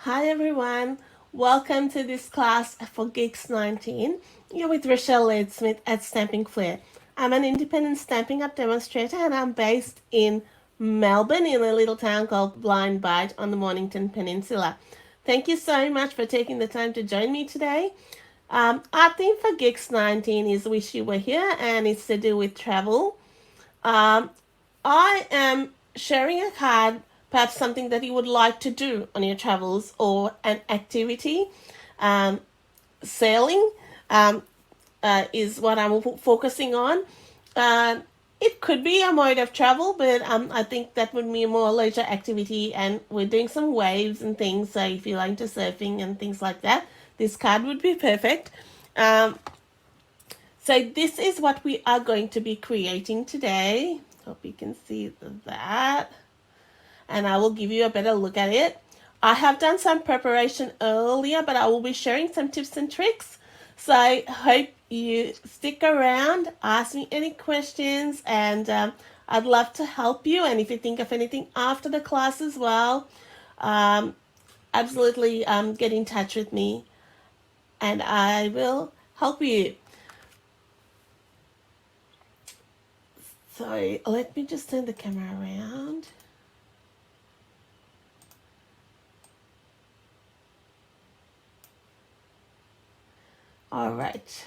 Hi everyone, welcome to this class for Geeks 19. You're with Rochelle Laird Smith at Stamping Flair. I'm an independent Stampin' Up demonstrator and I'm based in Melbourne in a little town called Blind Bight on the Mornington Peninsula. Thank you so much for taking the time to join me today. Our theme for Geeks 19 is Wish You Were Here and it's to do with travel. I am sharing a card, perhaps something that you would like to do on your travels or an activity. Um, Sailing um, is what I'm focusing on. Uh, it could be a mode of travel, but I think that would be a more leisure activity, and we're doing some waves and things. So if you're into surfing and things like that, this card would be perfect. Um, so this is what we are going to be creating today. Hope you can see that. And I will give you a better look at it. I have done some preparation earlier, but I will be sharing some tips and tricks. So I hope you stick around, ask me any questions, and I'd love to help you. And if you think of anything after the class as well, absolutely get in touch with me and I will help you. So let me just turn the camera around. All right.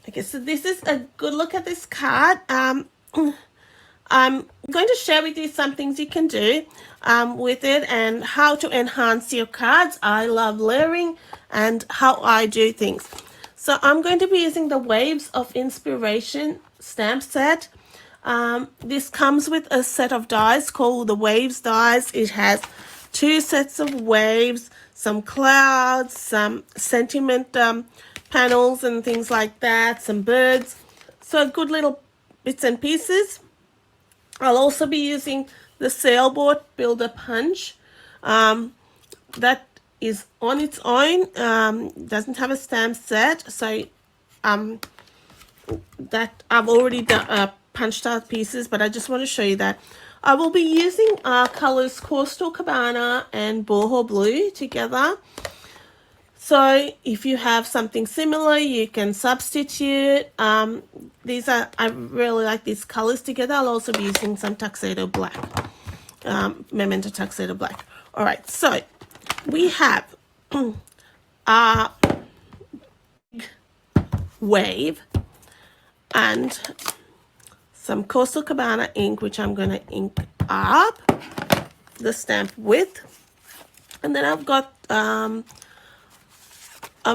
Okay, so this is a good look at this card. I'm going to share with you some things you can do with it and how to enhance your cards. I love layering and how I do things. So I'm going to be using the Waves of Inspiration stamp set. This comes with a set of dies called the Waves dies. It has two sets of waves, some clouds, some sentiment panels and things like that, some birds. So good little bits and pieces. I'll also be using the Sailboat Builder Punch. That is on its own, doesn't have a stamp set, so that I've already done, punched out pieces, but I just want to show you that. I will be using colors Coastal Cabana and Boho Blue together. So if you have something similar, you can substitute. These are, I really like these colors together. I'll also be using some Tuxedo Black, Memento Tuxedo Black. All right, so we have a wave and some Coastal Cabana ink, which I'm going to ink up the stamp with. And then I've got a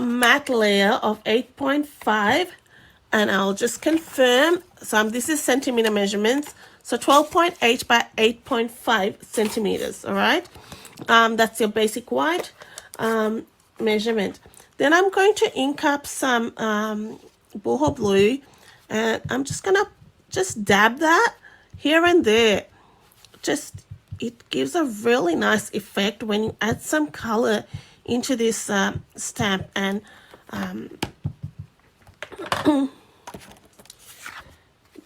matte layer of 8.5, and I'll just confirm. So this is centimeter measurements. So 12.8 by 8.5 centimeters. All right. That's your basic white measurement. Then I'm going to ink up some boho blue, and I'm just gonna dab that here and there. Just, it gives a really nice effect when you add some color into this stamp and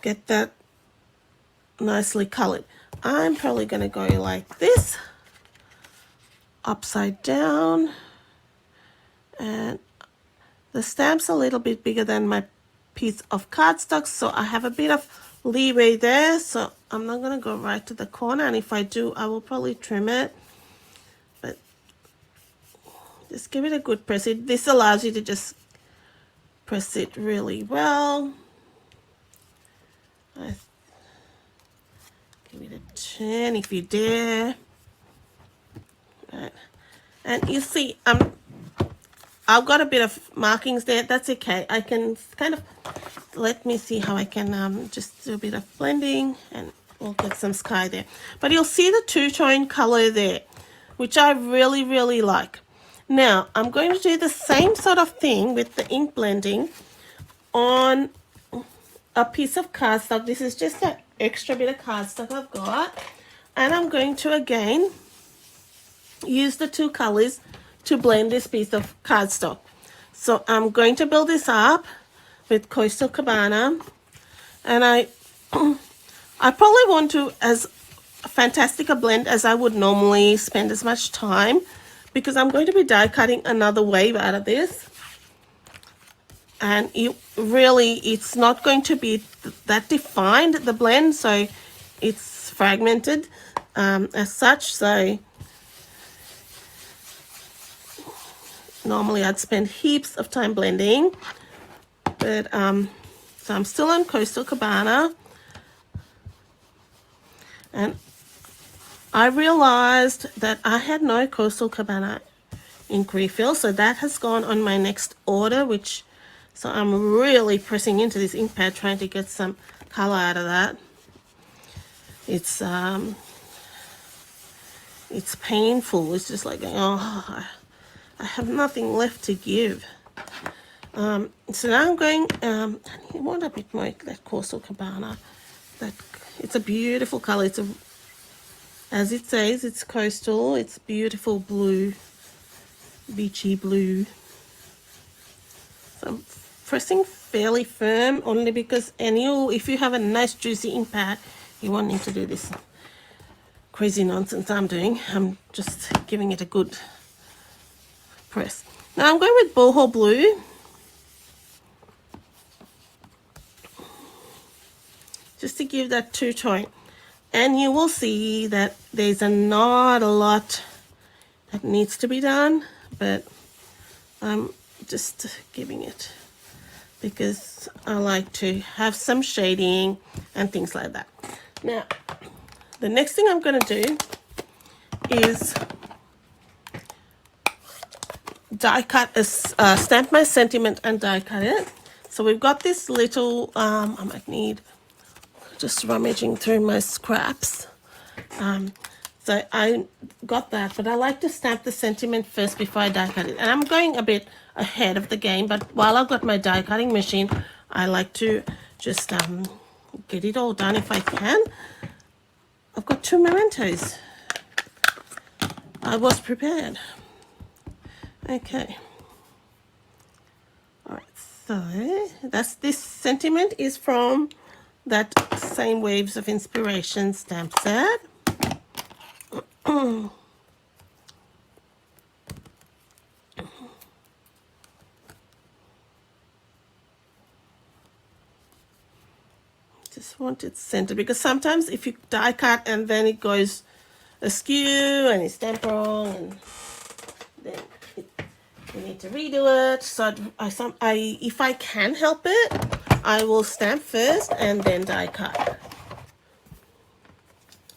get that nicely colored. I'm probably going to go like this, upside down, and the stamp's a little bit bigger than my piece of cardstock, so I have a bit of leeway there, so I'm not going to go right to the corner, and if I do, I will probably trim it. But just give it a good press. This allows you to just press it really well. Give it a turn if you dare. Right. And you see, I've got a bit of markings there. That's okay. I can kind of, let me see how I can just do a bit of blending, and we'll get some sky there. But you'll see the two-tone color there, which I really, really like. Now, I'm going to do the same sort of thing with the ink blending on a piece of cardstock. This is just an extra bit of cardstock I've got. And I'm going to, again, use the two colors to blend this piece of cardstock. So I'm going to build this up with Coastal Cabana. And I I probably won't do as fantastic a blend as I would normally spend as much time, because I'm going to be die cutting another wave out of this, and it's not going to be that defined, the blend, so it's fragmented as such. So normally I'd spend heaps of time blending, but so I'm still on Coastal Cabana, and I realized that I had no Coastal Cabana ink refill, so that has gone on my next order, so I'm really pressing into this ink pad trying to get some color out of that. It's painful. It's just like, oh, I have nothing left to give. So now I'm going, I want a bit more that Coastal Cabana. It's a beautiful color. As it says, it's coastal. It's beautiful blue, beachy blue. So I'm pressing fairly firm, only because, if you have a nice juicy ink pad, you won't need to do this crazy nonsense I'm doing. I'm just giving it a good press. Now I'm going with boho blue, just to give that two-tone, and you will see that there's not a lot that needs to be done, but I'm just giving it because I like to have some shading and things like that. Now the next thing I'm going to do is die cut stamp my sentiment and die cut it. So we've got this little I might need, just rummaging through my scraps, so I got that, but I like to stamp the sentiment first before I die cut it, and I'm going a bit ahead of the game, but while I've got my die cutting machine, I like to just get it all done if I can. I've got 2 mementos. I was prepared. Okay. All right, so this sentiment is from that same Waves of Inspiration stamp set. Just want it centered, because sometimes if you die cut and then it goes askew and it's stamped wrong, and then you need to redo it. So if I can help it, I will stamp first and then die cut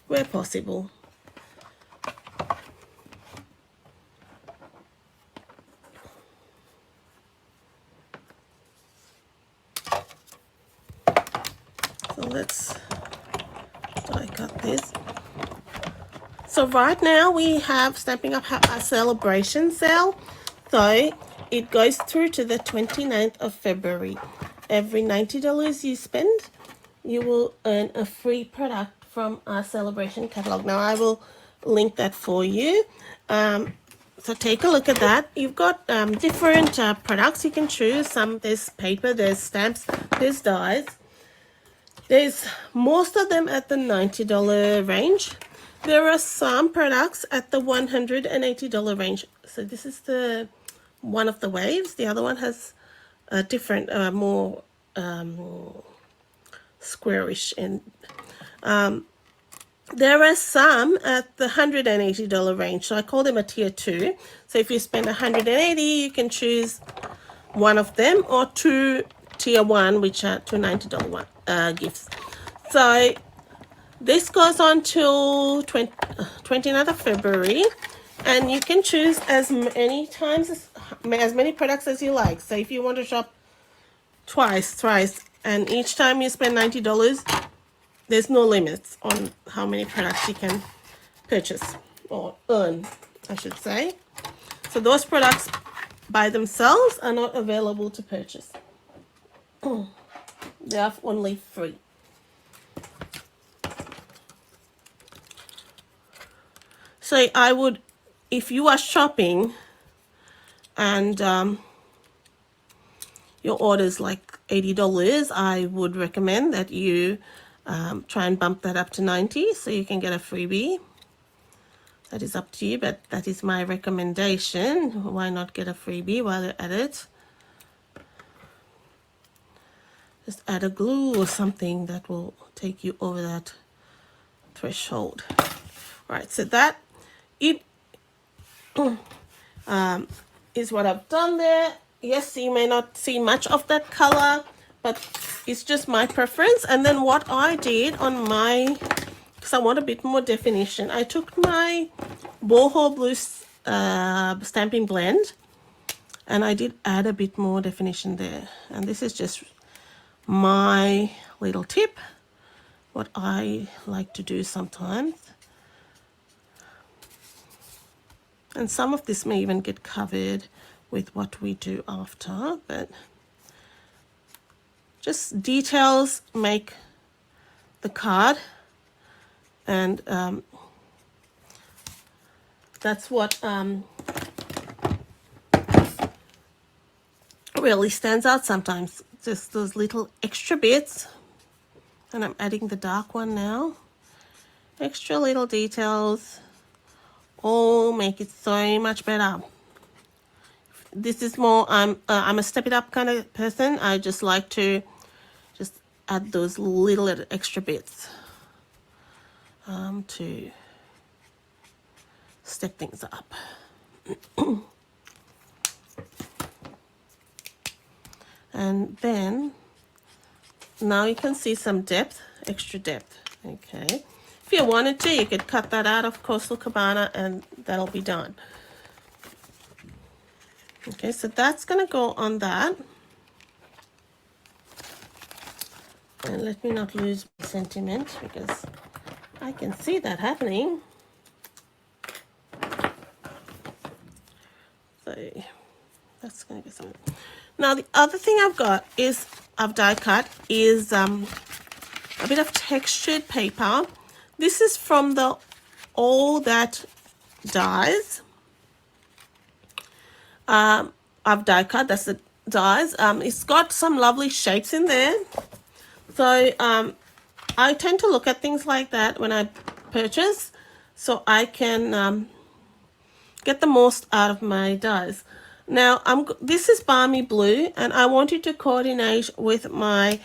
where possible. So let's die cut this. So right now we have Stamping Up a celebration sale. So it goes through to the 29th of February. Every $90 you spend, you will earn a free product from our celebration catalog. Now I will link that for you. So take a look at that. You've got different products you can choose. There's paper, there's stamps, there's dies. There's most of them at the $90 range. There are some products at the $180 range. So this is one of the waves. The other one has a different, more squarish. And there are some at the $180 range. So I call them a tier 2. So if you spend $180, you can choose one of them, or 2 tier 1, which are two $90 gifts. So this goes on till 29th of February, and you can choose as many products as you like. So if you want to shop twice, thrice, and each time you spend $90, there's no limits on how many products you can purchase, or earn, I should say. So those products by themselves are not available to purchase. They are only free. So I would, if you are shopping and your order is like $80, I would recommend that you try and bump that up to 90 so you can get a freebie. That is up to you, but that is my recommendation. Why not get a freebie while you're at it? Just add a glue or something that will take you over that threshold. All right, so that it is what I've done there. Yes, you may not see much of that color, but it's just my preference. And then what I did on my, because I want a bit more definition, I took my boho blue Stampin' blend and I did add a bit more definition there. And this is just my little tip, what I like to do sometimes. And some of this may even get covered with what we do after, but just details make the card, and that's what really stands out sometimes, just those little extra bits. And I'm adding the dark one now. Extra little details all make it so much better. This is more, I'm a step it up kind of person. I just like to just add those little extra bits to step things up. And then now you can see some depth, extra depth. Okay, if you wanted to, you could cut that out of Coastal Cabana and that'll be done. Okay, so that's gonna go on that. And let me not lose my sentiment because I can see that happening. So that's gonna get some. Now the other thing I've got is I've die cut is a bit of textured paper. This is from the All That Dies. I've die cut, that's the dies. It's got some lovely shapes in there. So I tend to look at things like that when I purchase, so I can get the most out of my dies. Now this is Balmy Blue, and I want it to coordinate with my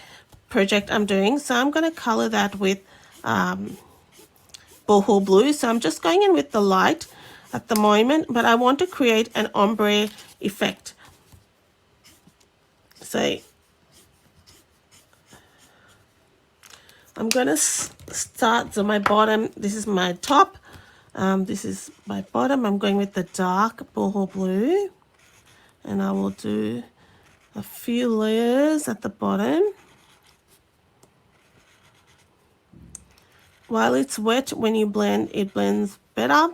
project I'm doing, so I'm going to color that with boho blue. So I'm just going in with the light at the moment, but I want to create an ombre effect. So I'm going to start, so my bottom, this is my top, this is my bottom. I'm going with the dark boho blue, and I will do a few layers at the bottom. While it's wet, when you blend, it blends better.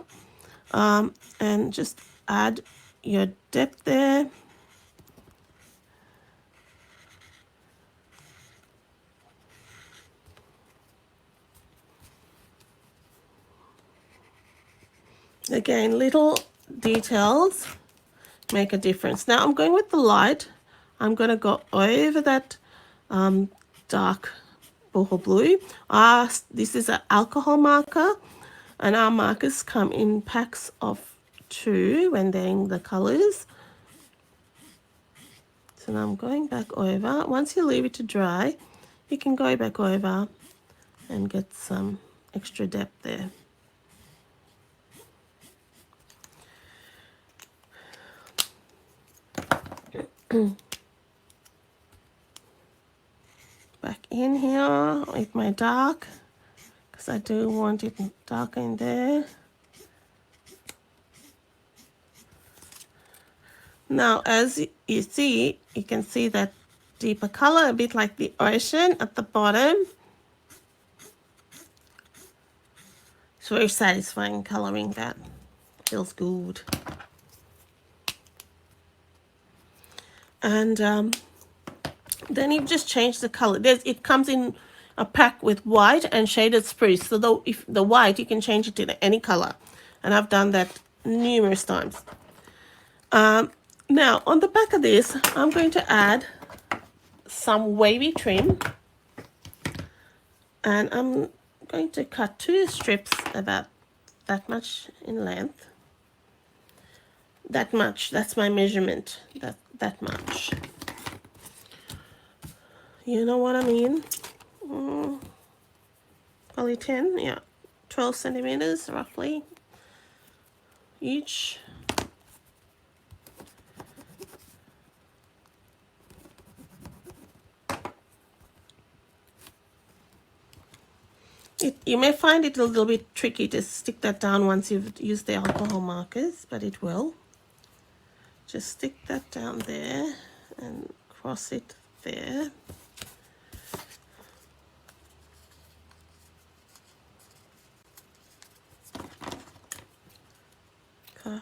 And just add your depth there. Again, little details make a difference. Now I'm going with the light. I'm going to go over that dark boho blue. This is an alcohol marker, and our markers come in packs of 2 when they're in the colors. So now I'm going back over. Once you leave it to dry, you can go back over and get some extra depth there. Back in here with my dark, because I do want it dark in there. Now, as you see, you can see that deeper color, a bit like the ocean at the bottom. It's very satisfying coloring that. Feels good. And then you just change the color. It comes in a pack with white and shaded spruce. So if the white, you can change it to any color. And I've done that numerous times. Now, on the back of this, I'm going to add some wavy trim. And I'm going to cut 2 strips about that much in length. That much, that's my measurement, that much. You know what I mean? Probably 10, yeah, 12 centimeters roughly each. You may find it a little bit tricky to stick that down once you've used the alcohol markers, but it will. Just stick that down there and cross it there. Cut.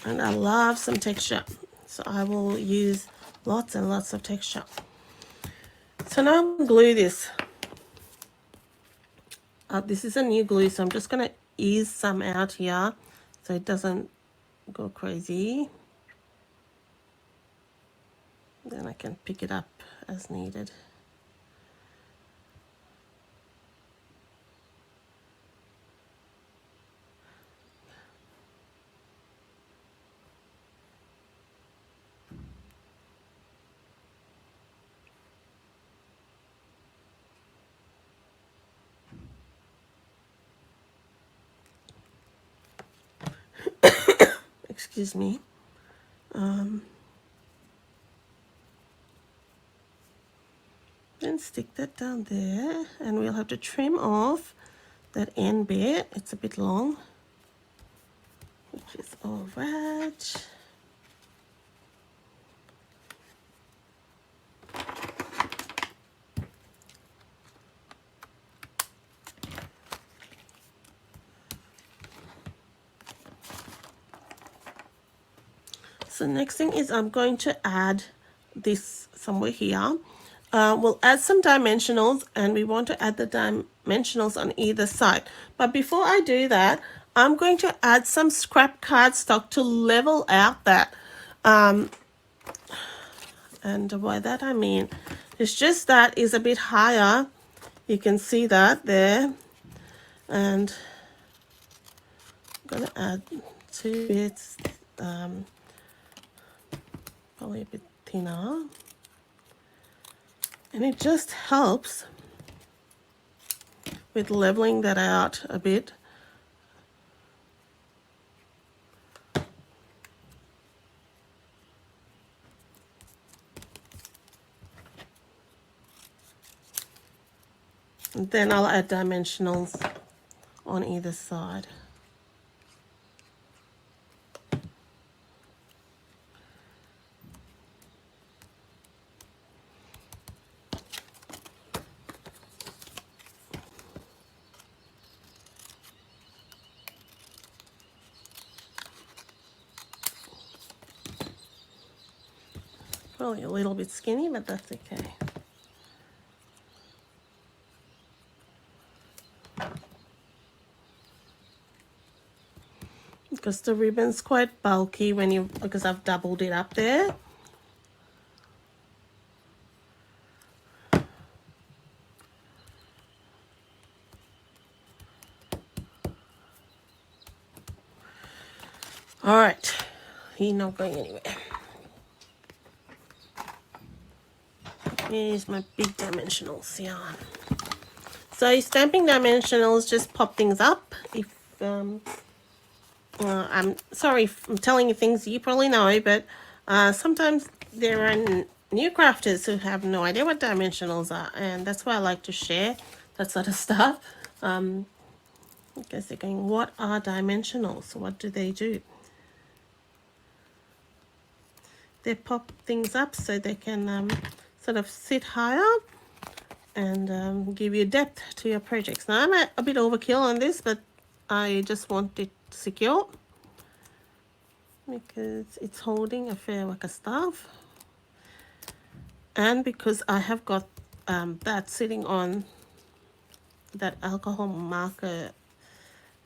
And I love some texture, so I will use lots and lots of texture. So now I'm going to glue this. This is a new glue, so I'm just going to ease some out here so it doesn't go crazy. Then I can pick it up as needed. Excuse me. Then stick that down there, and we'll have to trim off that end bit. It's a bit long, which is all right. So next thing is I'm going to add this somewhere here. We'll add some dimensionals, and we want to add the dimensionals on either side. But before I do that, I'm going to add some scrap cardstock to level out that. And by that I mean, it's just that is a bit higher. You can see that there. And I'm going to add 2 bits, probably a bit thinner. And it just helps with leveling that out a bit. And then I'll add dimensionals on either side. Probably a little bit skinny, but that's okay. Because the ribbon's quite bulky because I've doubled it up there. All right, he's not going anywhere. Here's my big dimensionals yarn. So stamping dimensionals just pop things up. If I'm sorry if I'm telling you things you probably know, but sometimes there are new crafters who have no idea what dimensionals are, and that's why I like to share that sort of stuff. Because they're going, what are dimensionals? What do they do? They pop things up so they can sort of sit higher and give you depth to your projects. Now I'm a bit overkill on this, but I just want it secure because it's holding a fair whack of stuff, and because I have got that sitting on that alcohol marker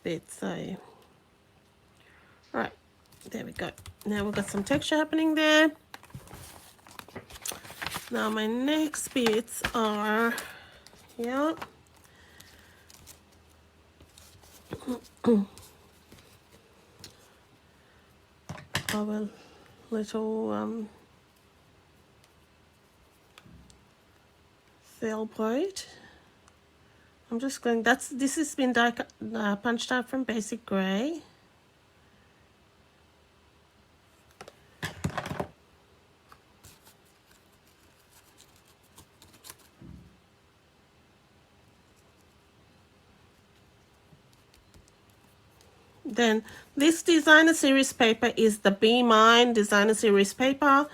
bit. So, right, there we go. Now we've got some texture happening there. Now my next bits are here. Our little sailboat. I'm just going, this has been punched out from basic grey. Then this designer series paper is the Be Mine designer series paper.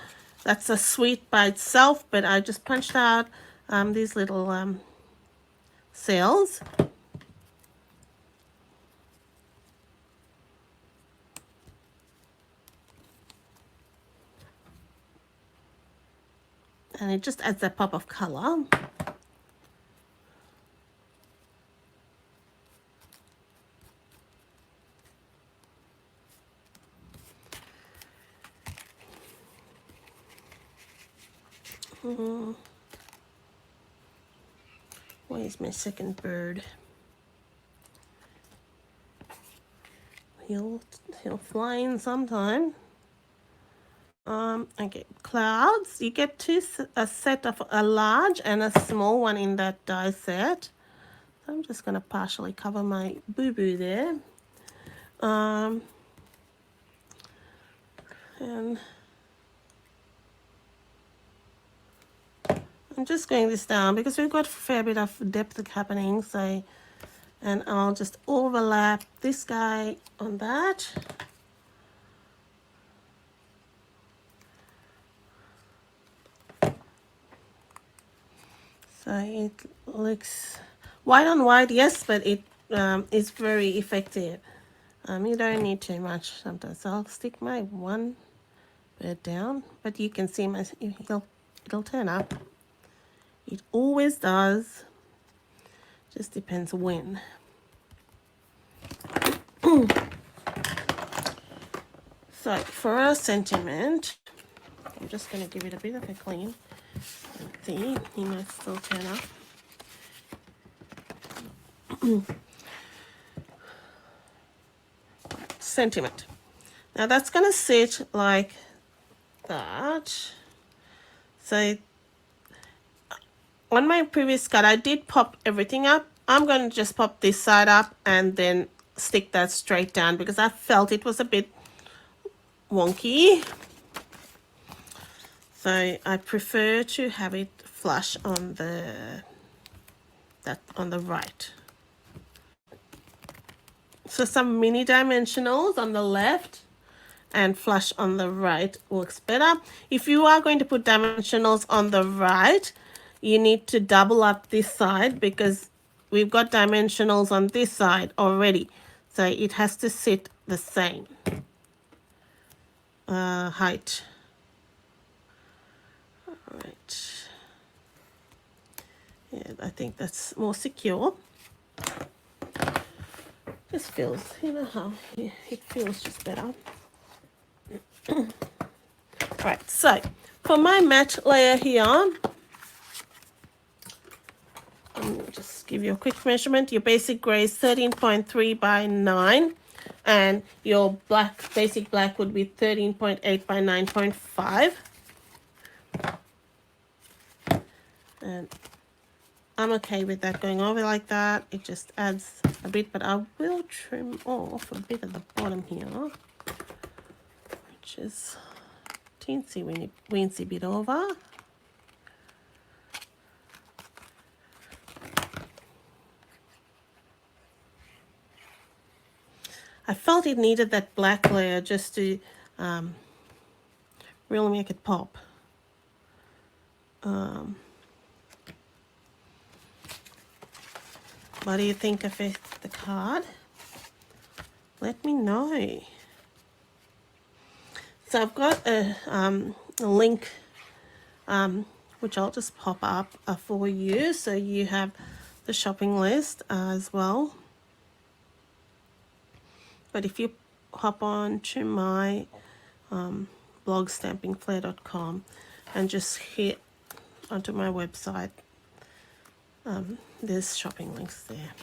That's a suite by itself, but I just punched out these little sails. And it just adds that pop of colour. Where's my second bird? He'll fly in sometime. Okay, clouds. You get a set of a large and a small one in that die set. So I'm just going to partially cover my boo-boo there. And I'm just going this down because we've got a fair bit of depth happening. So, and I'll just overlap this guy on that. So it looks white on white, yes, but it is very effective. You don't need too much sometimes. So I'll stick my one bird down, but you can see it'll turn up. It always does. Just depends when. So for our sentiment, I'm just going to give it a bit of a clean. See, he might still turn up. Sentiment. Now that's going to sit like that. So on my previous cut, I did pop everything up. I'm going to just pop this side up and then stick that straight down because I felt it was a bit wonky. So I prefer to have it flush on the right. So some mini dimensionals on the left and flush on the right works better. If you are going to put dimensionals on the right, you need to double up this side because we've got dimensionals on this side already. So it has to sit the same height. All right. Yeah, I think that's more secure. Just feels, you know how it feels just better. Right, so for my matte layer here, I'll just give you a quick measurement. Your basic grey is 13.3 by 9, and your basic black would be 13.8 by 9.5. And I'm okay with that going over like that. It just adds a bit, but I will trim off a bit at the bottom here, which is teensy weensy bit over. I felt it needed that black layer just to really make it pop. What do you think of it, the card? Let me know. So I've got a link which I'll just pop up for you, so you have the shopping list as well. But if you hop on to my blog stampingflair.com and just hit onto my website, there's shopping links there.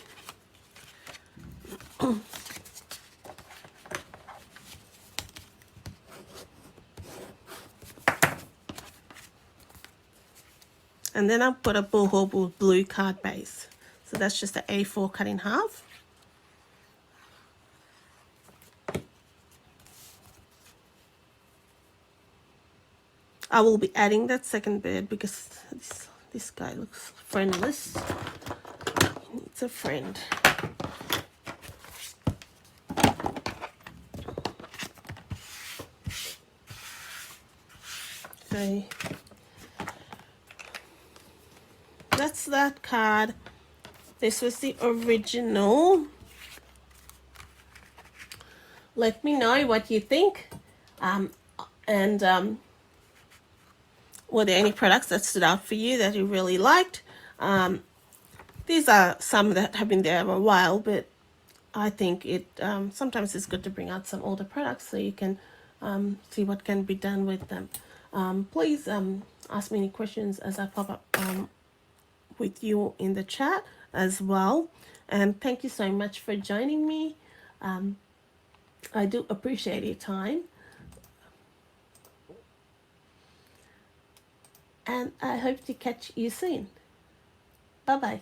And then I'll put a boho blue card base. So that's just an A4 cut in half. I will be adding that second bird because this guy looks friendless. He needs a friend. So that's that card. This was the original. Let me know what you think. Were there any products that stood out for you that you really liked? These are some that have been there a while, but I think it sometimes it's good to bring out some older products so you can see what can be done with them. Please ask me any questions as I pop up with you in the chat as well. And thank you so much for joining me. I do appreciate your time. And I hope to catch you soon. Bye-bye.